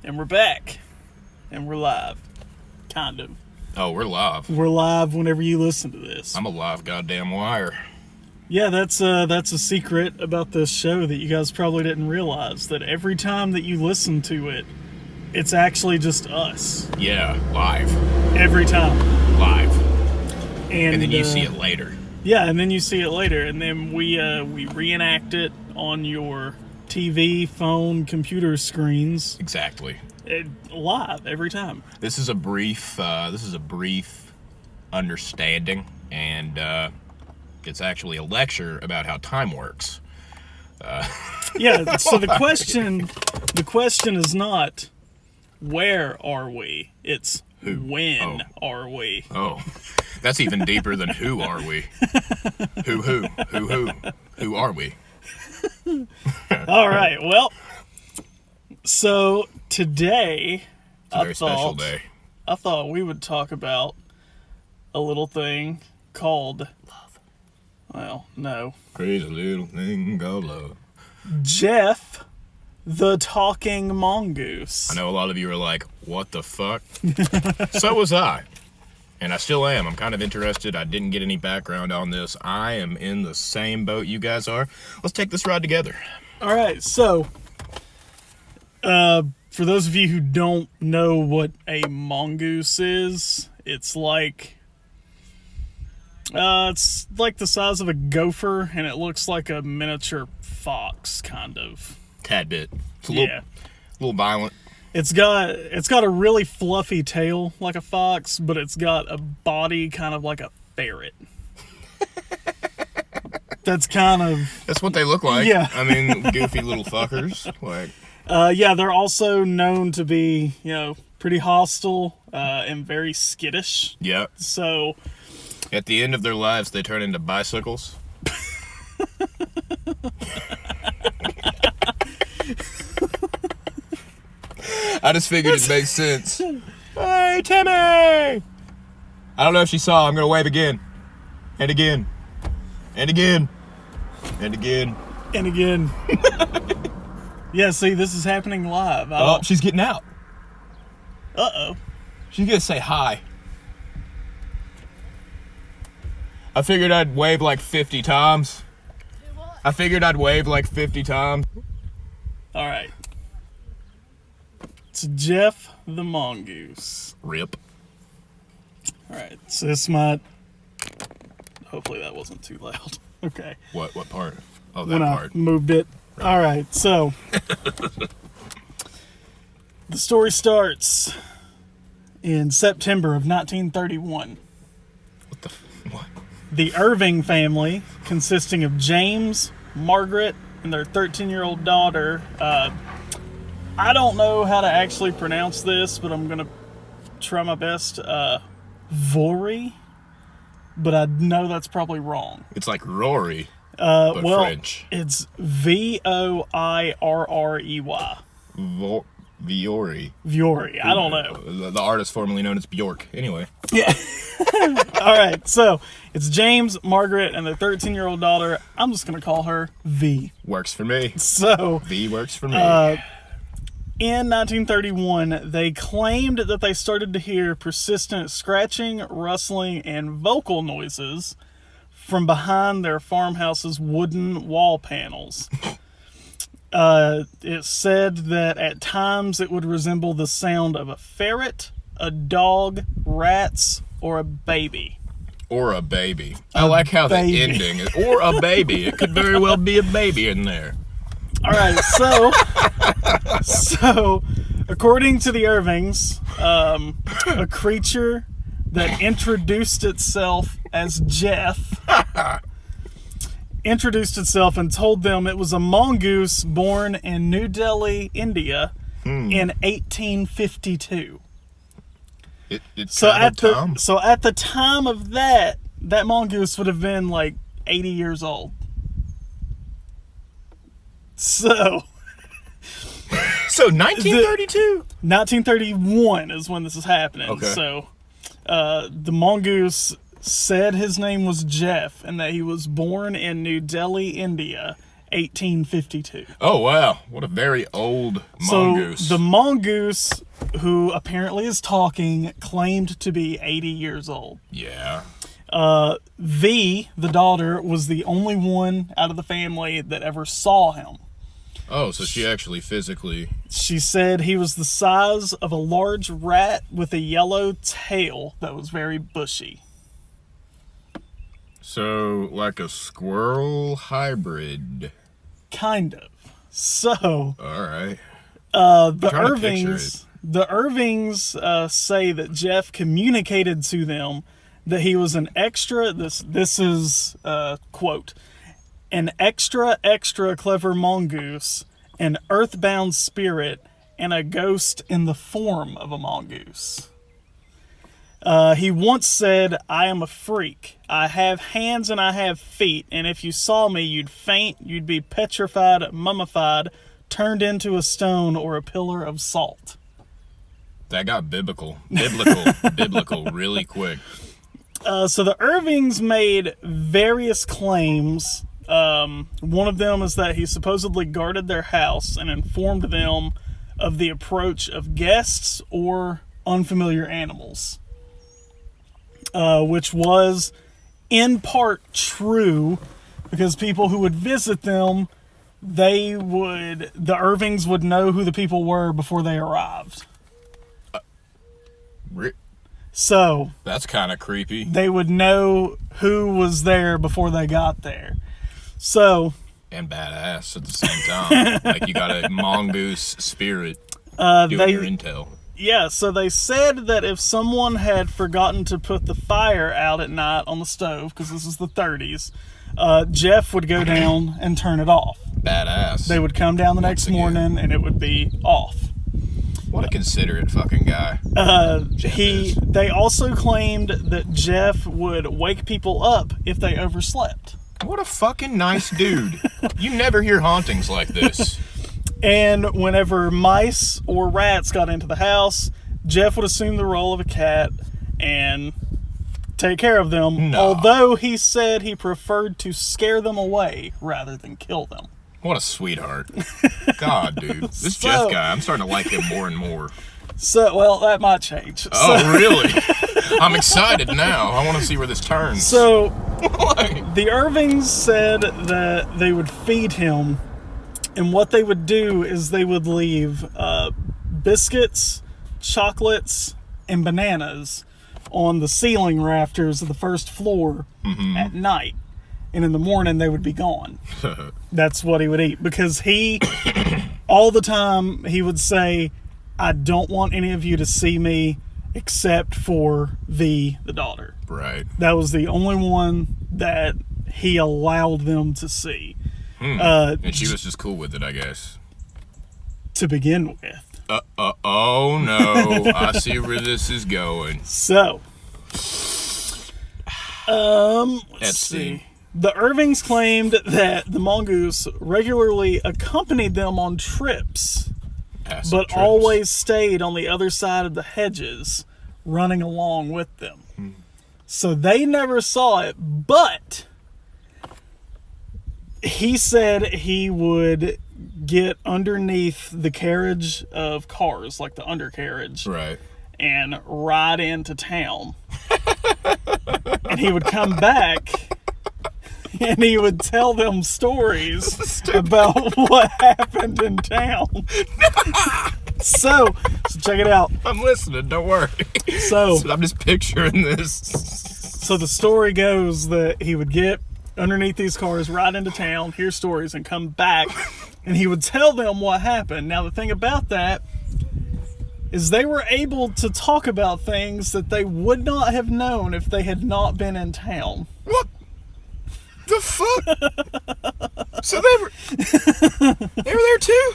And we're back. And we're live. Kind of. Oh, we're live. We're live whenever you listen to this. I'm a live goddamn wire. Yeah, that's a secret about this show that you guys probably didn't realize. That every time that you listen to it, it's actually just us. Yeah, live. Every time. Live. And then you see it later. Yeah, and then you see it later. And then we reenact it on your TV, phone, computer screens. Exactly. Live every time. This is a brief understanding, and it's actually a lecture about how time works. Yeah. So the question is not where are we? It's who? When are we? Oh, that's even deeper than who are we? Who are we? All right. Well, so today, It's a very special day. I thought we would talk about a little thing called love. Well, no. Crazy little thing called love. Jeff, the Talking Mongoose. I know a lot of you are like, what the fuck? So was I. And I still am. I'm kind of interested. I didn't get any background on this. I am in the same boat you guys are. Let's take this ride together. All right. So, for those of you who don't know what a mongoose is, it's like the size of a gopher, and it looks like a miniature fox, kind of. Tad bit. It's a little violent. It's got a really fluffy tail like a fox, but it's got a body kind of like a ferret. That's what they look like. Yeah. I mean, goofy little fuckers. Like. Yeah, they're also known to be, pretty hostile and very skittish. Yeah. So, at the end of their lives, they turn into bicycles. I just figured it makes sense. Hey, Timmy! I don't know if she saw. I'm going to wave again. And again. And again. And again. And again. Yeah, see, this is happening live. Oh, she's getting out. Uh-oh. She's going to say hi. I figured I'd wave like 50 times. I figured I'd wave like 50 times. All right. It's Jeff the Mongoose. Rip. All right, so this might... Hopefully that wasn't too loud. Okay. What part? Oh, that part. I moved it. Right. All right, so... The story starts in September of 1931. What? The Irving family, consisting of James, Margaret, and their 13-year-old daughter... I don't know how to actually pronounce this, but I'm going to try my best. Voirrey, but I know that's probably wrong. It's like Rory, but French. It's Voirrey. Viore. Viore. I don't know. The artist formerly known as Bjork. Anyway. Yeah. All right. So it's James, Margaret, and their 13-year-old daughter. I'm just going to call her V. Works for me. So V works for me. In 1931, they claimed that they started to hear persistent scratching, rustling, and vocal noises from behind their farmhouse's wooden wall panels. It said that at times it would resemble the sound of a ferret, a dog, rats, or a baby. Or a baby. I like how the ending is. Or a baby. It could very well be a baby in there. All right, so according to the Irvings, a creature that introduced itself as Jeff introduced itself and told them it was a mongoose born in New Delhi, India, in 1852. So at the time of that mongoose would have been like 80 years old. So 1932? 1931 is when this is happening. Okay. So the mongoose said his name was Jeff and that he was born in New Delhi, India 1852. Oh, wow. What a very old mongoose. So the mongoose, who apparently is talking, claimed to be 80 years old. Yeah. The daughter, was the only one out of the family that ever saw him. Oh, so she actually physically... She said he was the size of a large rat with a yellow tail that was very bushy. So, like a squirrel hybrid. Kind of. So... All right. The Irvings say that Jeff communicated to them that he was an extra, this is, quote, an extra clever mongoose, an earthbound spirit, and a ghost in the form of a mongoose. He once said, I am a freak. I have hands and I have feet, and if you saw me, you'd faint, you'd be petrified, mummified, turned into a stone or a pillar of salt. That got biblical really quick. So the Irvings made various claims. One of them is that he supposedly guarded their house and informed them of the approach of guests or unfamiliar animals, which was in part true, because people who would visit them, the Irvings would know who the people were before they arrived. So that's kind of creepy. They would know who was there before they got there. So, and badass at the same time. Like, you got a mongoose spirit doing your intel. Yeah, so they said that if someone had forgotten to put the fire out at night on the stove, because this is the 30s, Jeff would go down and turn it off. Badass. They would come down the next morning and it would be off. What a considerate fucking guy. They also claimed that Jeff would wake people up if they overslept. What a fucking nice dude. You never hear hauntings like this. And whenever mice or rats got into the house, Jeff would assume the role of a cat and take care of them. No. Although he said he preferred to scare them away rather than kill them. What a sweetheart. God, dude. This Jeff guy, I'm starting to like him more and more. So, well, that might change. Oh, really? I'm excited now. I want to see where this turns. So, the Irvings said that they would feed him, and what they would do is they would leave biscuits, chocolates, and bananas on the ceiling rafters of the first floor at night. And in the morning, they would be gone. That's what he would eat. Because all the time, he would say, I don't want any of you to see me except for the daughter. Right. That was the only one that he allowed them to see. And she was just cool with it, I guess. To begin with. Oh no. I see where this is going. So, let's see. The Irvings claimed that the mongoose regularly accompanied them on trips, but always stayed on the other side of the hedges, running along with them. So they never saw it, but he said he would get underneath the carriage of cars, like the undercarriage, right, and ride into town. And he would come back and he would tell them stories about what happened in town. So check it out. I'm listening, don't worry. So I'm just picturing this. So the story goes that he would get underneath these cars, ride into town, hear stories, and come back, and he would tell them what happened. Now, the thing about that is they were able to talk about things that they would not have known if they had not been in town. What the fuck? So they were there too?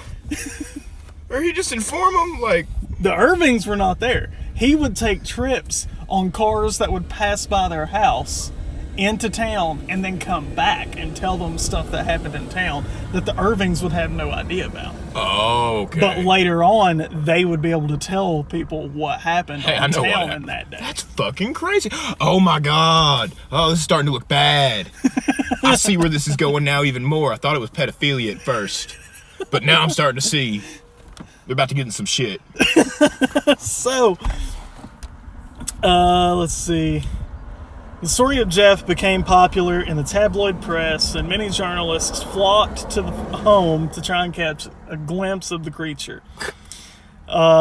Or he just informed them, like... The Irvings were not there. He would take trips on cars that would pass by their house into town and then come back and tell them stuff that happened in town that the Irvings would have no idea about. Oh, okay. But later on, they would be able to tell people what happened Hey, I on know what town happened. in that day. That's fucking crazy. Oh my god. Oh, this is starting to look bad. I see where this is going now even more. I thought it was pedophilia at first. But now I'm starting to see they're about to get in some shit. So, let's see. The story of Jeff became popular in the tabloid press, and many journalists flocked to the home to try and catch a glimpse of the creature.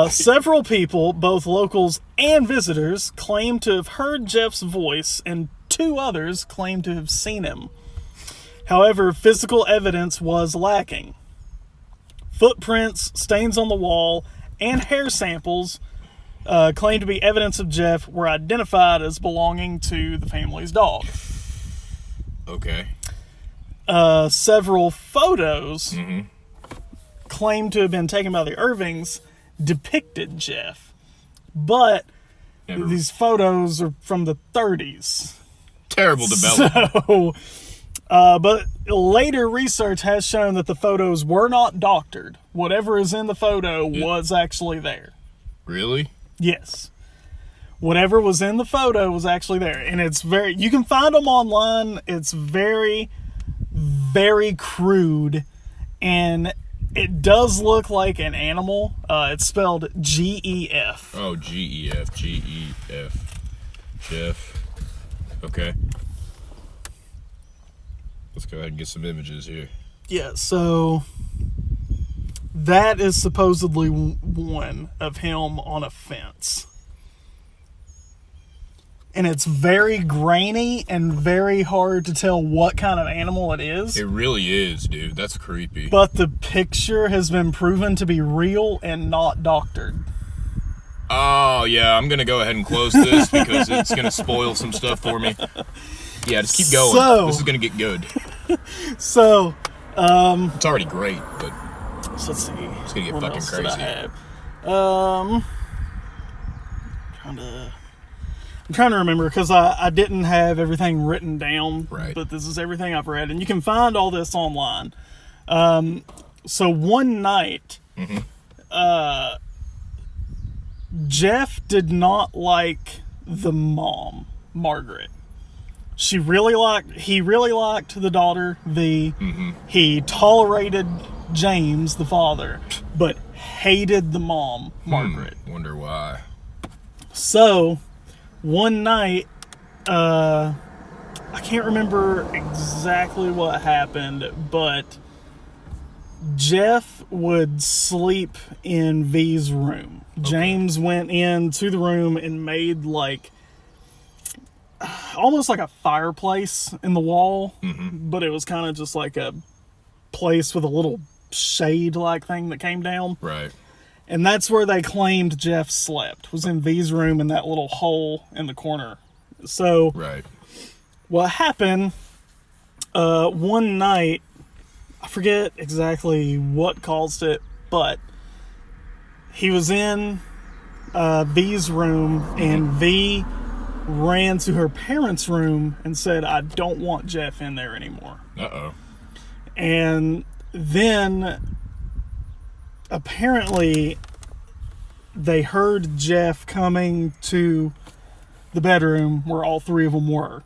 Several people, both locals and visitors, claimed to have heard Jeff's voice, and 2 others claimed to have seen him. However, physical evidence was lacking. Footprints, stains on the wall, and hair samples claimed to be evidence of Jeff were identified as belonging to the family's dog. Okay. Several photos claimed to have been taken by the Irvings depicted Jeff, but these photos are from the 30s. Terrible development. So, but later research has shown that the photos were not doctored. Whatever is in the photo was actually there. Really? Yes. Whatever was in the photo was actually there. And it's you can find them online. It's very, very crude. And it does look like an animal. It's spelled G-E-F. Oh, G-E-F. G-E-F. Jeff. Okay. Let's go ahead and get some images here. Yeah, so that is supposedly one of him on a fence. And it's very grainy and very hard to tell what kind of animal it is. It really is, dude. That's creepy. But the picture has been proven to be real and not doctored. Oh, yeah. I'm going to go ahead and close this because it's going to spoil some stuff for me. Yeah, just keep going. So, this is going to get good. So, it's already great, but so let's see. it's going to get What fucking else did crazy. I have? I'm trying to remember because I didn't have everything written down. Right. But this is everything I've read, and you can find all this online. So one night, Jeff did not like the mom, Margaret. He really liked the daughter, V. He tolerated James, the father, but hated the mom, Margaret. Wonder why. So, one night, I can't remember exactly what happened, but Jeff would sleep in V's room. Okay. James went into the room and made almost like a fireplace in the wall, but it was kind of just like a place with a little shade-like thing that came down. Right. And that's where they claimed Jeff slept, was in V's room in that little hole in the corner. So, right. What happened, one night, I forget exactly what caused it, but he was in V's room, and V ran to her parents' room and said, "I don't want Jeff in there anymore." Uh-oh. And then apparently they heard Jeff coming to the bedroom where all 3 of them were.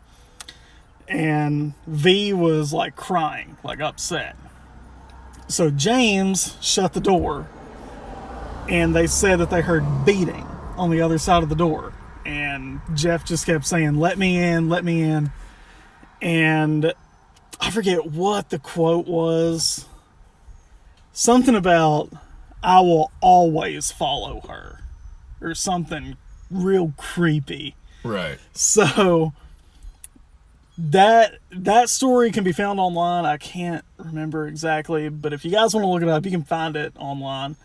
And V was like crying, like upset. So James shut the door, and they said that they heard beating on the other side of the door. And Jeff just kept saying, "Let me in, let me in." And I forget what the quote was. Something about, "I will always follow her," or something real creepy. Right. So that story can be found online. I can't remember exactly, but if you guys want to look it up, you can find it online.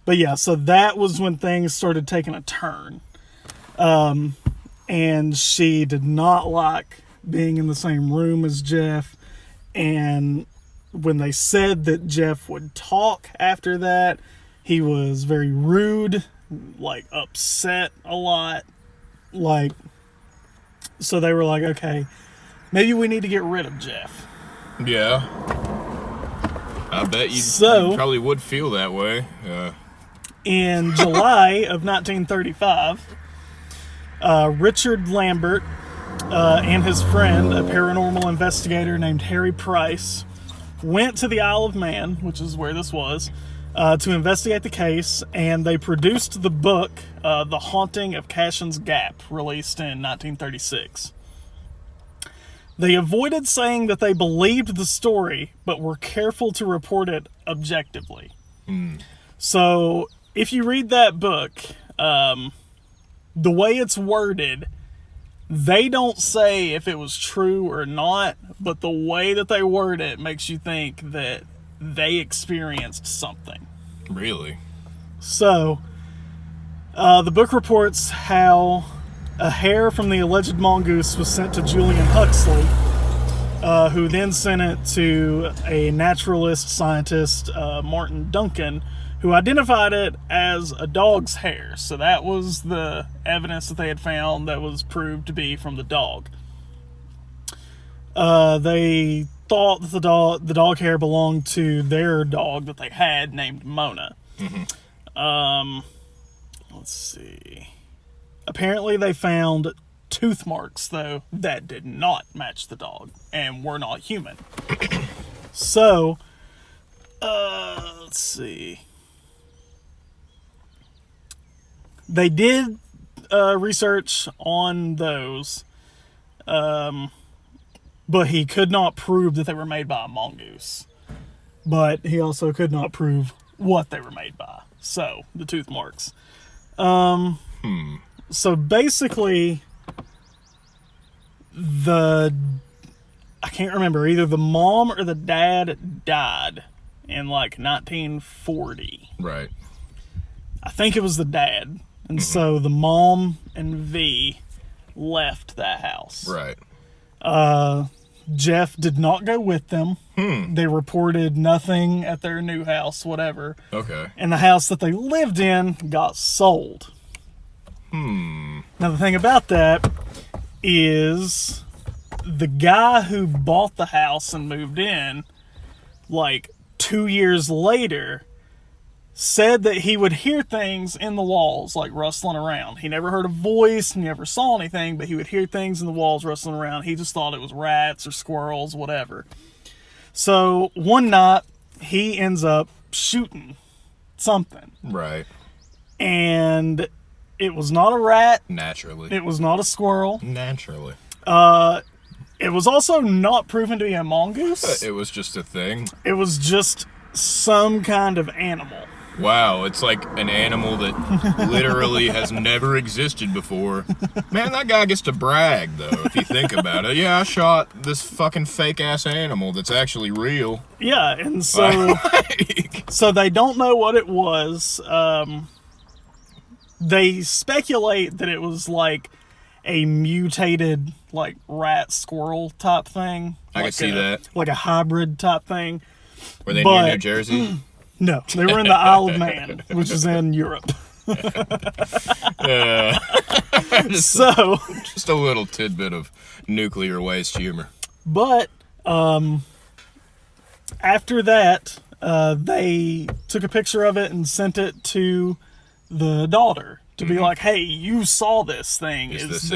But yeah, so that was when things started taking a turn. And she did not like being in the same room as Jeff. And when they said that Jeff would talk after that, he was very rude, like upset a lot. So they were like, okay, maybe we need to get rid of Jeff. Yeah. I bet you probably would feel that way. In July of 1935, Richard Lambert and his friend, a paranormal investigator named Harry Price, went to the Isle of Man, which is where this was, to investigate the case, and they produced the book, The Haunting of Cashin's Gap, released in 1936. They avoided saying that they believed the story, but were careful to report it objectively. So, if you read that book, the way it's worded, they don't say if it was true or not, but the way that they word it makes you think that they experienced something. Really? So, the book reports how a hair from the alleged mongoose was sent to Julian Huxley, who then sent it to a naturalist scientist, Martin Duncan, who identified it as a dog's hair. So that was the evidence that they had found that was proved to be from the dog. They thought that the dog hair belonged to their dog that they had named Mona. Let's see. Apparently they found tooth marks, though, that did not match the dog and were not human. So, let's see. They did research on those, but he could not prove that they were made by a mongoose. But he also could not prove what they were made by. So, the tooth marks. So basically, I can't remember, either the mom or the dad died in like 1940. Right. I think it was the dad. And so the mom and V left that house. Right. Jeff did not go with them. They reported nothing at their new house, whatever. Okay. And the house that they lived in got sold. Now, the thing about that is the guy who bought the house and moved in, like 2 years later, said that he would hear things in the walls, like rustling around. He never heard a voice, he never saw anything, but he would hear things in the walls rustling around. He just thought it was rats or squirrels, whatever. So, one night, he ends up shooting something. Right. And it was not a rat. Naturally. It was not a squirrel. Naturally. It was also not proven to be a mongoose. It was just a thing. It was just some kind of animal. Wow, it's like an animal that literally has never existed before. Man, that guy gets to brag, though, if you think about it. Yeah, I shot this fucking fake-ass animal that's actually real. Yeah, and so... so they don't know what it was. They speculate that it was like a mutated, like, rat-squirrel type thing. I can see that. Like a hybrid type thing. Were they near New Jersey? No, they were in the Isle of Man, which is in Europe. So, just a little tidbit of nuclear waste humor. But after that, they took a picture of it and sent it to the daughter to be like, "Hey, you saw this thing. Is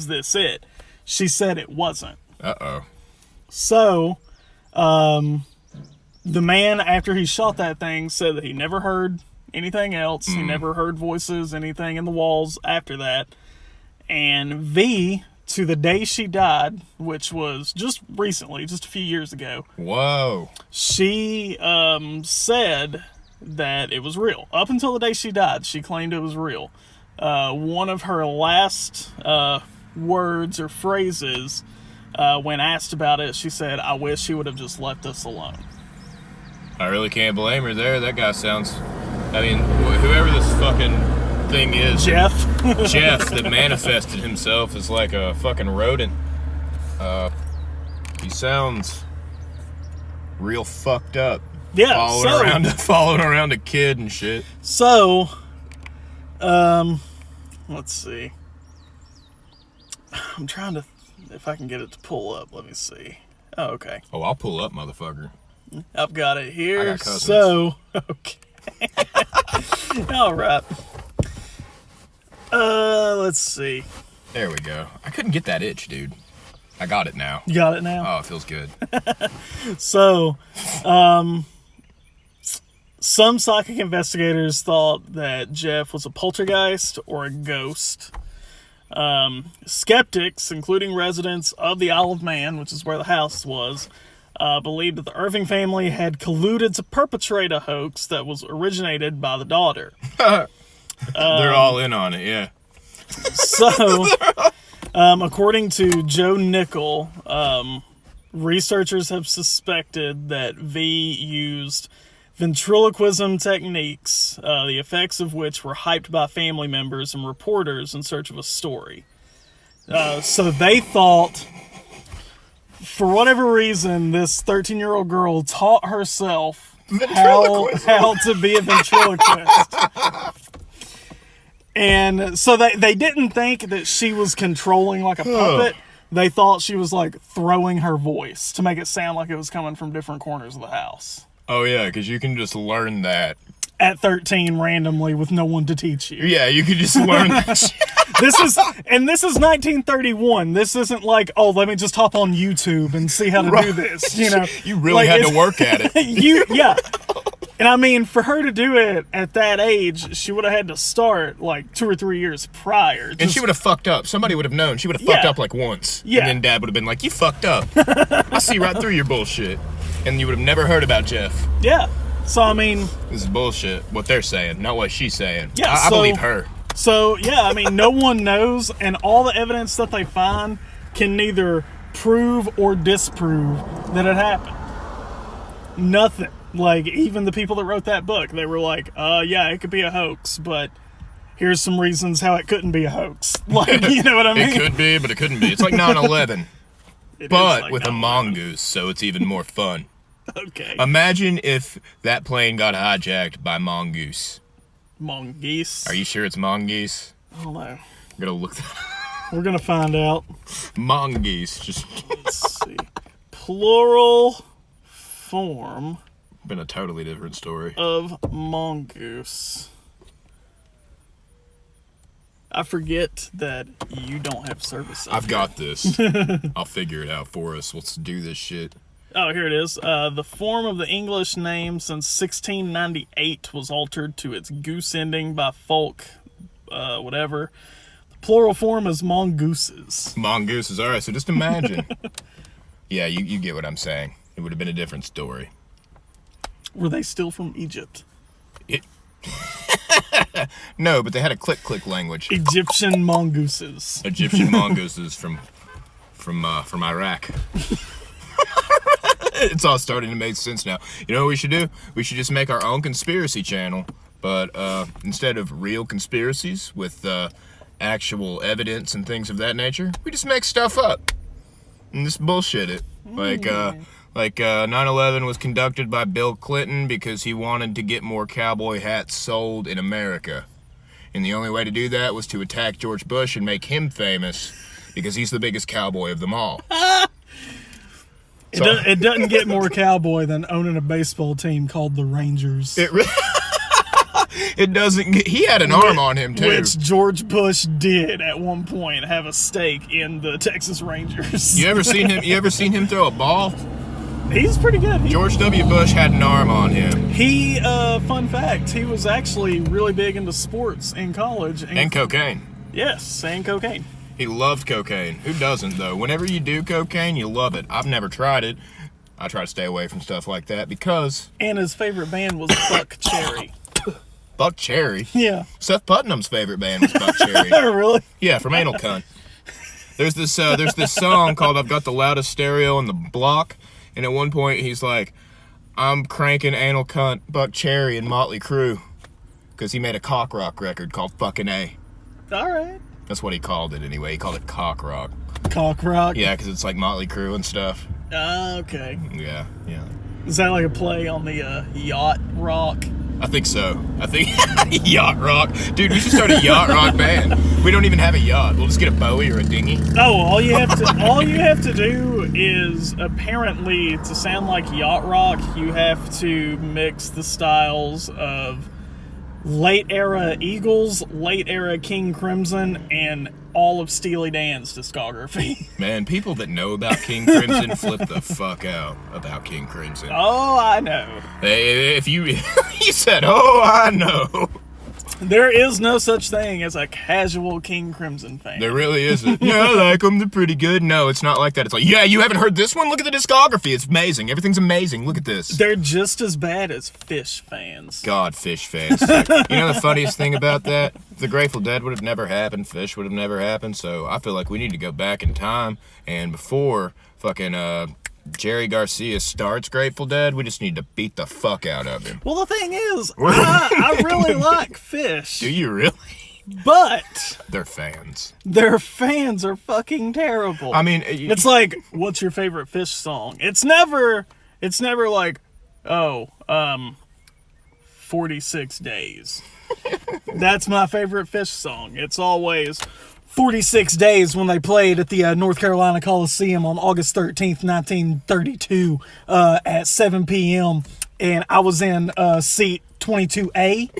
this it?" She said it wasn't. Uh-oh. So, the man, after he shot that thing, said that he never heard anything else. He never heard voices, anything in the walls after that. And V, to the day she died, which was just recently, just a few years ago. Whoa. She said that it was real. Up until the day she died, she claimed it was real. One of her last words or phrases, when asked about it, she said, "I wish he would have just left us alone." I really can't blame her there. That guy sounds... I mean, whoever this fucking thing is... Jeff that manifested himself as like a fucking rodent. He sounds real fucked up. Yeah, following around a kid and shit. So, let's see. I'm trying to... if I can get it to pull up. Let me see. Oh, okay. Oh, I'll pull up, motherfucker. I've got it here. I got cousins. So, okay. All right. Let's see. There we go. I couldn't get that itch, dude. I got it now. You got it now? Oh, it feels good. So, some psychic investigators thought that Jeff was a poltergeist or a ghost. Skeptics, including residents of the Isle of Man, which is where the house was, believed that the Irving family had colluded to perpetrate a hoax that was originated by the daughter. They're all in on it, yeah. So, according to Joe Nickel, researchers have suspected that V used ventriloquism techniques, the effects of which were hyped by family members and reporters in search of a story. So they thought, for whatever reason, this 13-year-old girl taught herself how to be a ventriloquist. And so they didn't think that she was controlling like a puppet. They thought she was like throwing her voice to make it sound like it was coming from different corners of the house. Oh, yeah, because you can just learn that. At 13 randomly with no one to teach you. Yeah, you can just learn that shit. This is 1931. This isn't like, oh, let me just hop on YouTube and see how to do this. You know, You really like, had to work at it. Yeah. And I mean, for her to do it at that age, she would have had to start like 2 or 3 years prior. And she would have fucked up. Somebody would have known. She would have fucked up like once. Yeah. And then Dad would have been like, you fucked up. I see right through your bullshit. And you would have never heard about Jeff. Yeah. So, I mean... This is bullshit. What they're saying, not what she's saying. Yeah, I believe her. So, yeah, I mean, no one knows, and all the evidence that they find can neither prove or disprove that it happened. Nothing. Like, even the people that wrote that book, they were like, yeah, it could be a hoax, but here's some reasons how it couldn't be a hoax. Like, you know what I mean? It could be, but it couldn't be. It's like 9/11. It is But like with a 9/11. mongoose, so it's even more fun. Okay. Imagine if that plane got hijacked by mongoose. Mongoose. Are you sure it's mongoose? I don't know. I'm gonna look that up. We're going to find out. Mongoose. Just Let's see. Plural form been a totally different story. of mongoose. I forget that you don't have service. I've got this. I'll figure it out for us. Let's do this shit. Oh, here it is. The form of the English name since 1698 was altered to its goose ending by folk, whatever. The plural form is mongooses. Mongooses. All right, so just imagine. Yeah, you get what I'm saying. It would have been a different story. Were they still from Egypt? No, but they had a click language. Egyptian mongooses. Egyptian mongooses from Iraq. It's all starting to make sense now. You know what we should do? We should just make our own conspiracy channel, but instead of real conspiracies with actual evidence and things of that nature, we just make stuff up and just bullshit it. Like 9/11 was conducted by Bill Clinton because he wanted to get more cowboy hats sold in America. And the only way to do that was to attack George Bush and make him famous because he's the biggest cowboy of them all. It doesn't get more cowboy than owning a baseball team called the Rangers. It doesn't get, he had an arm on him too. Which George Bush did at one point have a stake in the Texas Rangers. You ever seen him throw a ball? He's pretty good. George W. Bush had an arm on him. He, fun fact, he was actually really big into sports in college. And cocaine. Yes, and cocaine. He loved cocaine. Who doesn't, though? Whenever you do cocaine, you love it. I've never tried it. I try to stay away from stuff like that because... And his favorite band was Buck Cherry. Buck Cherry? Yeah. Seth Putnam's favorite band was Buck Cherry. Really? Yeah, from Anal Cunt. There's this song called I've Got the Loudest Stereo in the Block, and at one point he's like, I'm cranking Anal Cunt, Buck Cherry, and Motley Crue, because he made a cock rock record called Fucking A. All right. That's what he called it anyway. He called it cock rock. Cock rock? Yeah, because it's like Motley Crue and stuff. Okay. Yeah. Is that like a play on the yacht rock? I think so. I think yacht rock. Dude, we should start a yacht rock band. We don't even have a yacht. We'll just get a Bowie or a dinghy. Oh, all you have to do is, apparently, to sound like yacht rock, you have to mix the styles of late era Eagles, late era King Crimson, and all of Steely Dan's discography. Man, people that know about King Crimson flip the fuck out about King Crimson. Oh, I know. Hey, if you said, "Oh, I know," there is no such thing as a casual King Crimson fan. there really isn't. Yeah, I like them. They're pretty good. No, it's not like that. It's like, yeah, you haven't heard this one? Look at the discography. It's amazing. Everything's amazing. Look at this. They're just as bad as Fish fans. God, Fish fans. You know the funniest thing about that? The Grateful Dead would have never happened. Fish would have never happened. So I feel like we need to go back in time, and before fucking Jerry Garcia starts Grateful Dead, we just need to beat the fuck out of him. Well, the thing is, I really like Fish. Do you really? But They're fans. their fans are fucking terrible. I mean, it's like, what's your favorite Fish song? It's never like, 46 Days. That's my favorite Fish song. It's always 46 Days when they played at the North Carolina Coliseum on August 13th, 1932 at 7 p.m. And I was in seat 22A.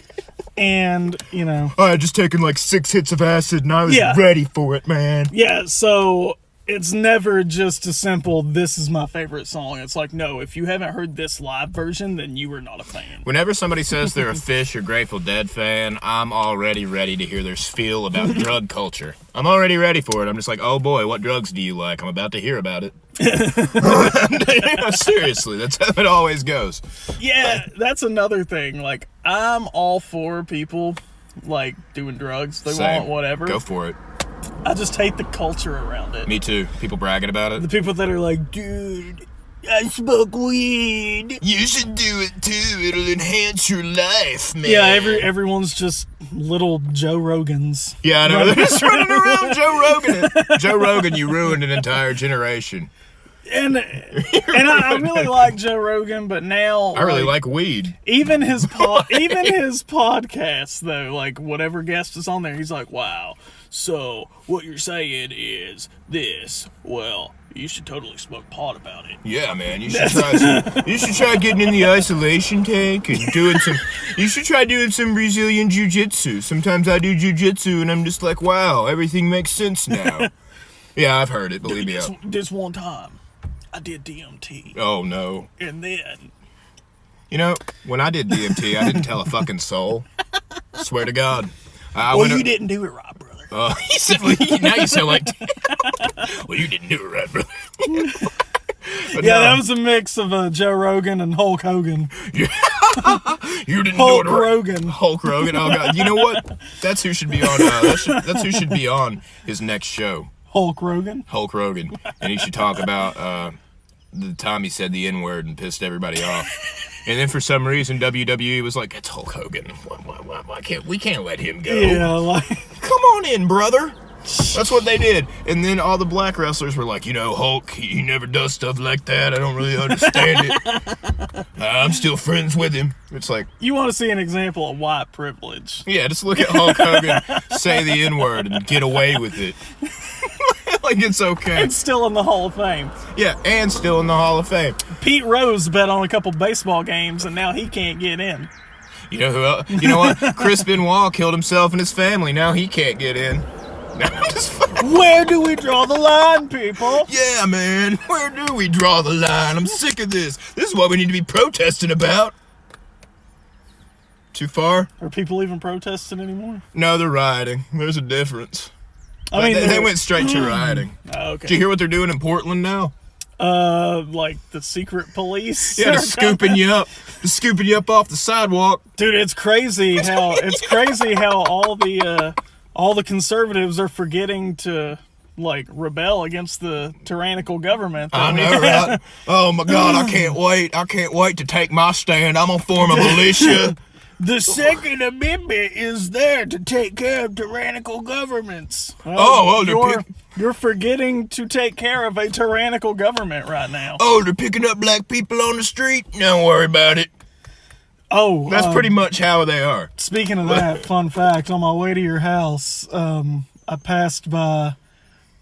And, you know. I had just taken like 6 hits of acid and I was ready for it, man. Yeah, so it's never just a simple, this is my favorite song. It's like, no, if you haven't heard this live version, then you are not a fan. Whenever somebody says they're a Fish or Grateful Dead fan, I'm already ready to hear their spiel about drug culture. I'm already ready for it. I'm just like, oh boy, what drugs do you like? I'm about to hear about it. Seriously, that's how it always goes. Yeah, that's another thing. Like, I'm all for people, like, doing drugs. They Same. want whatever. Go for it. I just hate the culture around it. Me too. People bragging about it. The people that are like, dude, I smoke weed. You should do it too. It'll enhance your life, man. Yeah, everyone's just little Joe Rogans. Yeah, I know. They're just running around Joe Rogan. Joe Rogan, you ruined an entire generation. And I really like Joe Rogan, but now I really like weed. Even his podcast though, like whatever guest is on there, he's like, wow. So what you're saying is this? Well, you should totally smoke pot about it. Yeah, man. You should try getting in the isolation tank and doing some. You should try doing some Brazilian jiu-jitsu. Sometimes I do jiu-jitsu and I'm just like, wow, everything makes sense now. Yeah, I've heard it. Believe me. This one time, I did DMT. Oh no. And then, you know, when I did DMT, I didn't tell a fucking soul. Swear to God. You didn't do it right, brother. He said, well, now you sound like. Well, you didn't do it right, brother. That was a mix of Joe Rogan and Hulk Hogan. Yeah. You didn't Hulk do it right. Rogan. Hulk Rogan. Oh God. You know what? That's who should be on. That's who should be on his next show. Hulk Rogan. Hulk Rogan, and he should talk about the time he said the N-word and pissed everybody off. And then for some reason WWE was like, "It's Hulk Hogan. Why can't we let him go? Yeah, like, come on in, brother." That's what they did. And then all the black wrestlers were like, you know, Hulk, he never does stuff like that. I don't really understand it. I'm still friends with him. It's like, you want to see an example of white privilege. Yeah, just look at Hulk Hogan say the N-word and get away with it. Like it's okay. And still in the Hall of Fame. Yeah, and still in the Hall of Fame. Pete Rose bet on a couple baseball games and now he can't get in. You know who else? You know what? Chris Benoit killed himself and his family. Now he can't get in. Where do we draw the line, people? Yeah, man. Where do we draw the line? I'm sick of this. This is what we need to be protesting about. Too far? Are people even protesting anymore? No, they're rioting. There's a difference. I mean, they went straight to rioting. Okay. Did you hear what they're doing in Portland now? Like the secret police. Yeah, they're scooping you up. They're scooping you up off the sidewalk. Dude, it's crazy how all the conservatives are forgetting to like rebel against the tyrannical government. I know, right? Oh my God, I can't wait. I can't wait to take my stand. I'm gonna form a militia. The Second Amendment is there to take care of tyrannical governments. You're forgetting to take care of a tyrannical government right now. Oh, they're picking up black people on the street? Don't worry about it. Oh, That's pretty much how they are. Speaking of that, fun fact, on my way to your house, I passed by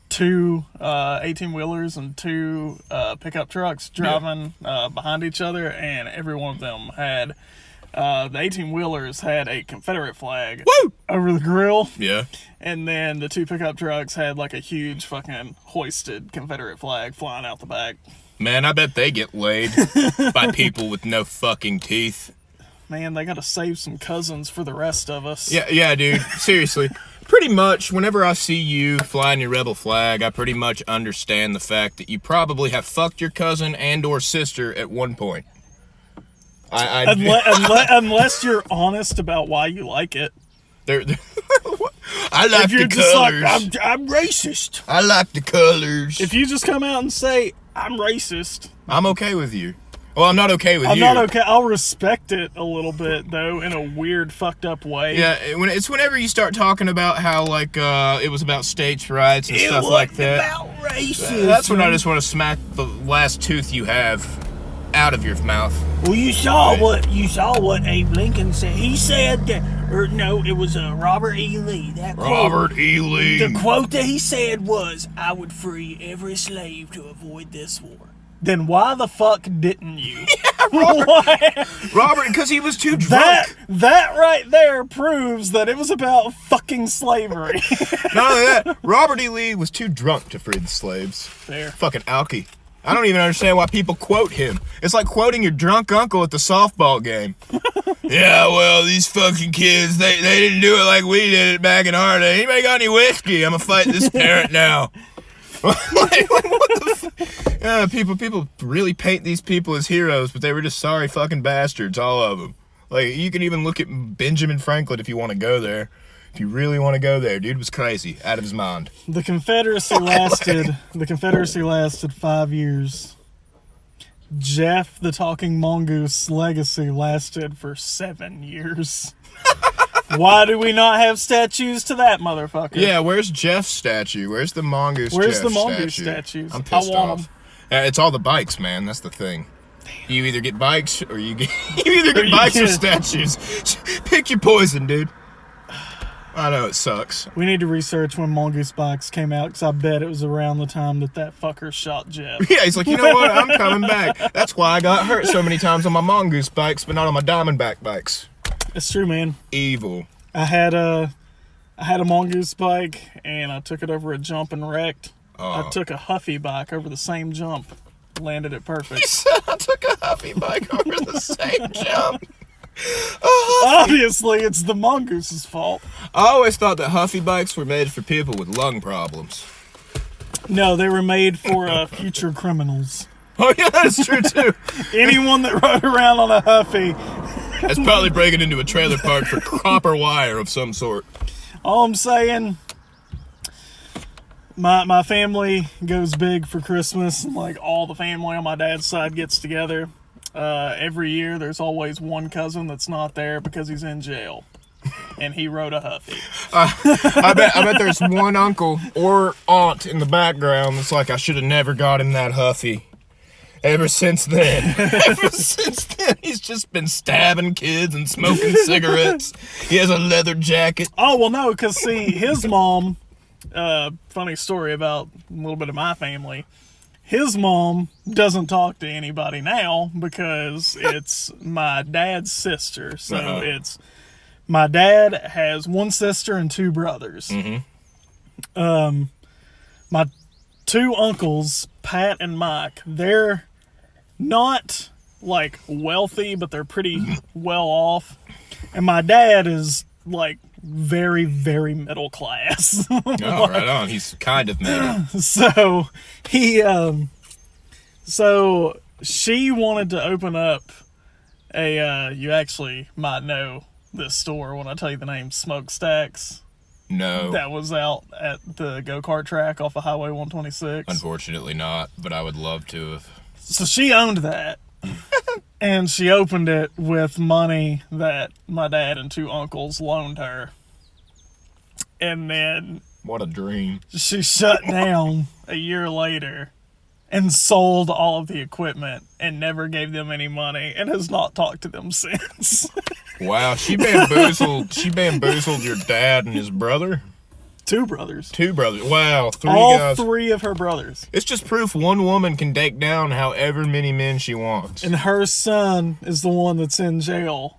two 18-wheelers and two pickup trucks driving behind each other, and every one of them had, the 18-wheelers had a Confederate flag over the grill. Yeah. And then the two pickup trucks had like a huge fucking hoisted Confederate flag flying out the back. Man, I bet they get laid by people with no fucking teeth. Man, they gotta save some cousins for the rest of us. Yeah, dude. Seriously. Pretty much, whenever I see you flying your rebel flag, I pretty much understand the fact that you probably have fucked your cousin and or sister at one point. Unless you're honest about why you like it. I like the colors. Like, I'm racist. I like the colors. If you just come out and say, I'm racist. I'm okay with you. Well, I'm not okay with you. I'm not okay. I'll respect it a little bit, though, in a weird, fucked up way. Yeah, it's whenever you start talking about how, like, it was about states' rights and stuff like that. About racism. That's when I just want to smack the last tooth you have out of your mouth. Well, you saw what Abe Lincoln said. He said that, or no, it was Robert E. Lee. Robert E. Lee. The quote that he said was, "I would free every slave to avoid this war." Then why the fuck didn't you? Robert, because he was too drunk. That right there proves that it was about fucking slavery. Not only that, Robert E. Lee was too drunk to free the slaves. Fair. Fucking alky. I don't even understand why people quote him. It's like quoting your drunk uncle at the softball game. Yeah, well, these fucking kids, they didn't do it like we did it back in our day. Anybody got any whiskey? I'm gonna fight this parent now. What the people really paint these people as heroes, but they were just sorry fucking bastards, all of them. Like, you can even look at Benjamin Franklin if you want to go there. If you really want to go there, dude was crazy, out of his mind. The Confederacy lasted 5 years. Jeff the Talking Mongoose legacy lasted for 7 years. Why do we not have statues to that motherfucker? Yeah, where's Jeff's statue? Where's the Mongoose Where's Jeff the Mongoose statue? statues? I'm pissed I want off. them. It's all the bikes, man. That's the thing. You either get bikes or you either get bikes or statues. Pick your poison, dude. I know it sucks. We need to research when Mongoose bikes came out, because I bet it was around the time that fucker shot Jeff. Yeah, he's like, you know what? I'm coming back. That's why I got hurt so many times on my Mongoose bikes, but not on my Diamondback bikes. It's true, man. Evil. I had a Mongoose bike, and I took it over a jump and wrecked. I took a Huffy bike over the same jump, landed it perfect. He said I took a Huffy bike over the same jump. Obviously, it's the Mongoose's fault. I always thought that Huffy bikes were made for people with lung problems. No, they were made for future criminals. Oh yeah, that's true too. Anyone that rode around on a Huffy. That's probably breaking into a trailer park for copper wire of some sort. All I'm saying, my family goes big for Christmas. Like, all the family on my dad's side gets together. Every year, there's always one cousin that's not there because he's in jail, and he rode a Huffy. I bet there's one uncle or aunt in the background that's like, I should have never got him that Huffy. Ever since then, he's just been stabbing kids and smoking cigarettes. He has a leather jacket. Oh, well, no, because, see, his mom, funny story about a little bit of my family, his mom doesn't talk to anybody now because it's my dad's sister. So it's, my dad has one sister and two brothers. Mm-hmm. My two uncles, Pat and Mike, they're not like wealthy, but they're pretty well off. And my dad is like very, very middle class. Oh, right on. He's kind of middle. So so she wanted to open up a, you actually might know this store when I tell you the name, Smokestacks. No. That was out at the go-kart track off of Highway 126. Unfortunately not, but I would love to have. So she owned that. And she opened it with money that my dad and two uncles loaned her. And then What a dream. she shut down a year later. and sold all of the equipment and never gave them any money and has not talked to them since. Wow, she bamboozled your dad and his brother? Two brothers. Two brothers. Wow, three All guys. three of her brothers. It's just proof one woman can take down however many men she wants. And her son is the one that's in jail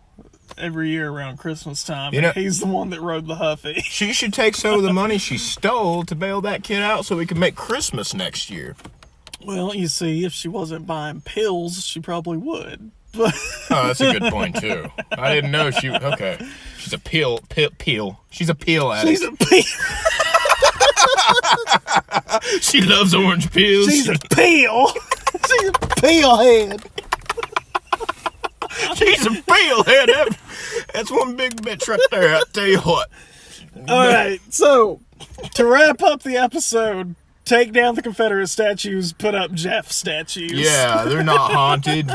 every year around Christmas time. You know- And he's the one that rode the Huffy. She should take some of the money she stole to bail that kid out so we can make Christmas next year. Well, you see, if she wasn't buying pills, she probably would. But Oh, that's a good point, too. I didn't know she... Okay. She's a peel. She's a peel addict. she's a peel. She loves orange peels. She's a peel. She's a peel head. She's a peel head. That's one big bitch right there, I'll tell you what. All right, so to wrap up the episode, take down the Confederate statues, put up Jeff statues. Yeah, they're not haunted.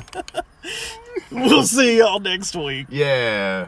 We'll see y'all next week. Yeah.